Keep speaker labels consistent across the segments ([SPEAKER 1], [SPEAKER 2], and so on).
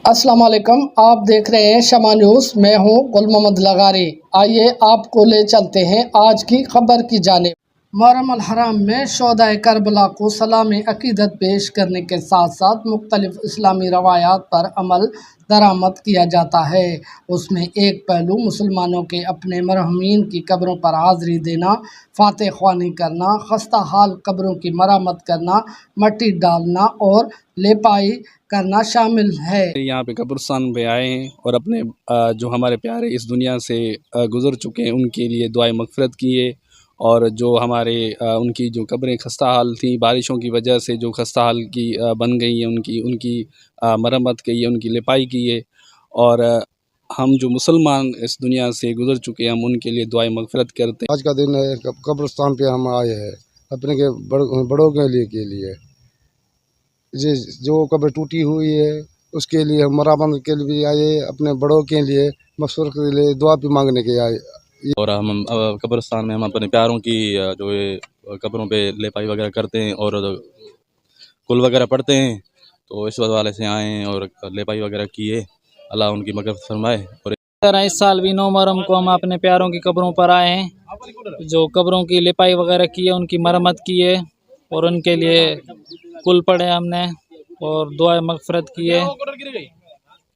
[SPEAKER 1] السلام علیکم، آپ دیکھ رہے ہیں شمع نیوز۔ میں ہوں گل محمد لغاری۔ آئیے آپ کو لے چلتے ہیں آج کی خبر کی جانب۔ محرم الحرام میں شہدائے کربلا کو سلام عقیدت پیش کرنے کے ساتھ ساتھ مختلف اسلامی روایات پر عمل درآمد کیا جاتا ہے۔ اس میں ایک پہلو مسلمانوں کے اپنے مرحومین کی قبروں پر حاضری دینا، فاتح خوانی کرنا، خستہ حال قبروں کی مرمت کرنا، مٹی ڈالنا اور لیپائی کرنا شامل ہے۔
[SPEAKER 2] یہاں پہ قبرستان پہ آئے ہیں اور اپنے جو ہمارے پیارے اس دنیا سے گزر چکے ہیں ان کے لیے دعائے مغفرت کیے، اور جو ہمارے ان کی جو قبریں خستہ حال تھیں بارشوں کی وجہ سے، جو خستہ حال کی بن گئی ہیں، ان کی مرمت کی ہے، ان کی لپائی کی ہے، اور ہم جو مسلمان اس دنیا سے گزر چکے ہیں ہم ان کے لیے دعائے مغفرت کرتے ہیں۔
[SPEAKER 3] آج کا دن ہے، قبرستان پہ ہم آئے ہیں اپنے کے بڑوں کے لیے جی، جو قبر ٹوٹی ہوئی ہے اس کے لیے ہم مرمت کے لیے آئے، اپنے بڑوں کے لیے مغفرت کے لیے دعا بھی مانگنے کے آئے۔
[SPEAKER 4] اور ہم قبرستان میں ہم اپنے پیاروں کی جو ہے قبروں پہ لیپائی وغیرہ کرتے ہیں اور کل وغیرہ پڑھتے ہیں، تو اس حوالے سے آئے ہیں اور لیپائی وغیرہ کیے۔ اللہ ان کی مغفرت فرمائے۔ اور
[SPEAKER 5] اس سال بھی 9 محرم کو ہم اپنے پیاروں کی قبروں پر آئے ہیں، جو قبروں کی لیپائی وغیرہ کی ہے، ان کی مرمت کی ہے اور ان کے لیے کل پڑھے ہم نے اور دعائے مغفرت کی ہے۔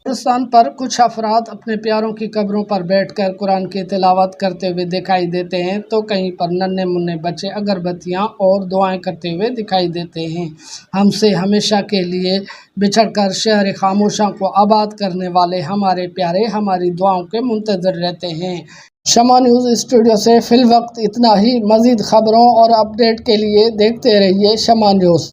[SPEAKER 1] قبرستان پر کچھ افراد اپنے پیاروں کی قبروں پر بیٹھ کر قرآن کی تلاوت کرتے ہوئے دکھائی دیتے ہیں، تو کہیں پر ننھے منھے بچے اگربتیاں اور دعائیں کرتے ہوئے دکھائی دیتے ہیں۔ ہم سے ہمیشہ کے لیے بچھڑ کر شہر خاموشاں کو آباد کرنے والے ہمارے پیارے ہماری دعاؤں کے منتظر رہتے ہیں۔ شمع نیوز اسٹوڈیو سے فی الوقت اتنا ہی۔ مزید خبروں اور اپڈیٹ کے لیے دیکھتے رہیے شمع نیوز۔